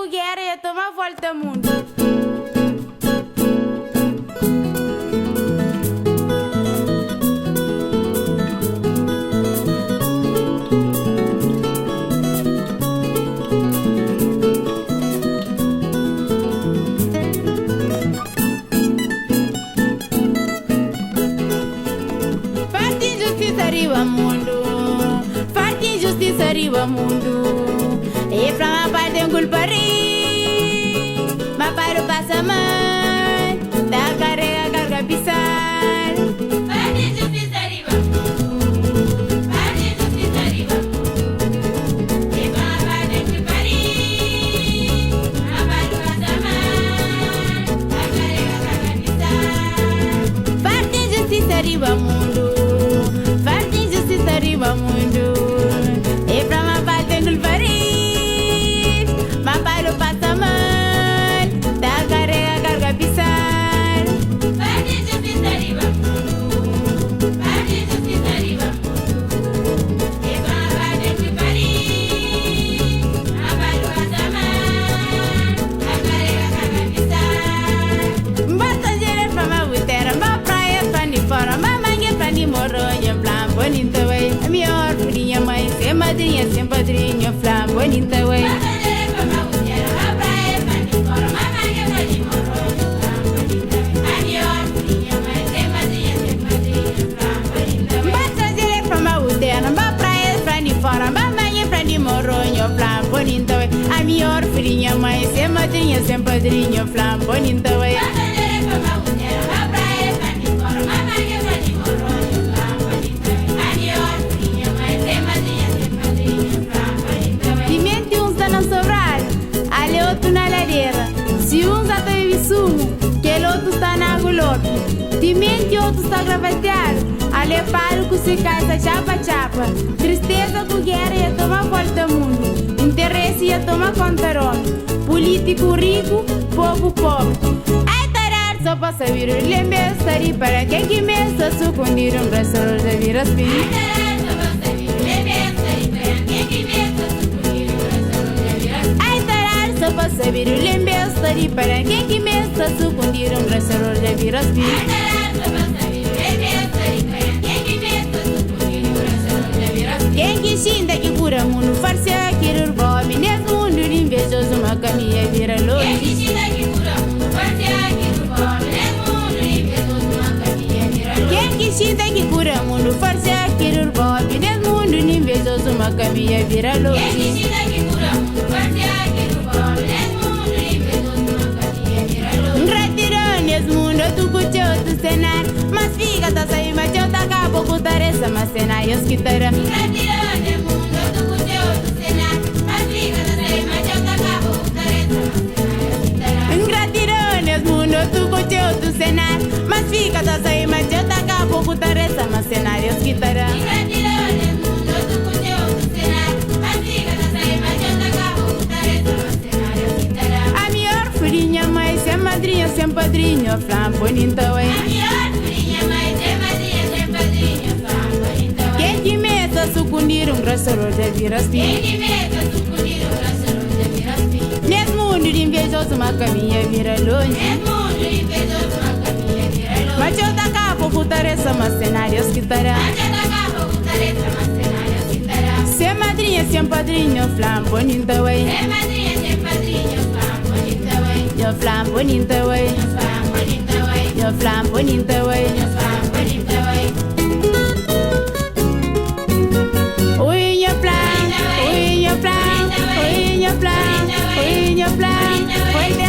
com guerra e toma volta ao mundo. Arriba mundo, farti injustiça arriba mundo. E pra uma parte um culpa mas para o passamento da carga pisar. Farti injustiça arriba mundo, farti injustiça arriba mundo. E pra uma parte um culpa mas para o passamento da carga pisar. Farti injustiça arriba mundo. Arriba mundo, e pra uma parte em culparis, mas para o passamento da carga pisar. Farti injustiça arriba mundo, farti injustiça arriba mundo. E pra uma parte em culparis, mas para o passamento da carga pisar. Basta gerar pra uma utera, uma praia pra de fora, uma manhã pra de moronha, plan bonita. A melhor filhinha mãe, sem madrinha, sem padrinho, flam bonita, ué. Basta dizer pra uma uteira, uma praia pra de fora, uma manhã pra de moronho, flam bonita, ué. A melhor filhinha mãe, sem madrinha, sem padrinho, flam bonita, ué. Outro na ladeira, se um já teve sumo, aquele outro está na agulota. De mente outro está gravateado, ali paro com se casa chapa. Tristeza com guerra ia tomar volta ao mundo, interesse ia tomar conta do político rico, povo pobre. Ai tarar só passa vir o lembre para quem que meça sucundir restaurante de viras pin. Passa vir o lembre para quem que me está sucundir restaurante de viras pin. Quem que xinda que cura mundo farsa que urba mines mundo invejoso uma caminha vira longe. Quem que xinda que cura mundo farsa que urba mines mundo invejoso uma caminha vira longe. Quem que xinda que cura mundo farsa que urba mines mundo invejoso uma caminha vira longe. Quem que xinda que cura mundo farsa que urba mines mundo invejoso uma caminha vira longe. Retirones mundo tu cuchou tu cenar, mas fica tá sair mas eu tá acabou com tarefa mas cenários que terá. Retirones mundo tu cuchou tu cenar, mas fica tá sair mas eu tá acabou com tarefa mas cenários que terá. Retirones mundo tu cuchou tu cenar, mas fica tá sair mas eu tá acabou com tarefa mas cenários que terá. Retirones mundo tu cuchou tu cenar, mas fica tá sair mas eu tá acabou com tarefa mas cenários que terá. A melhor filhinha mãe sem madrinha sem padrinho, flam bonita ué. A melhor filhinha mãe sem madrinha sem padrinho, flam bonita ué. Quem que meta sucundir restaurante de viras pin. Quem que meta sucundir restaurante de viras pin. Nesse mundo de invejoso uma caminha vira longe. Nesse mundo invejoso uma caminha vira longe. Mas eu tá acabou com tarefa mas cenários que terá. Mas eu tá acabou com tarefa mas cenários que terá. Sem madrinha sem padrinho, flam bonita ué. Sem madrinha sem padrinho, flam bonita ué. Eu flam bonita ué. Flam bonita ué. Eu flam bonita ué. Flam bonita ué. Uinha flam, uinha flam, uinha flam, uinha flam.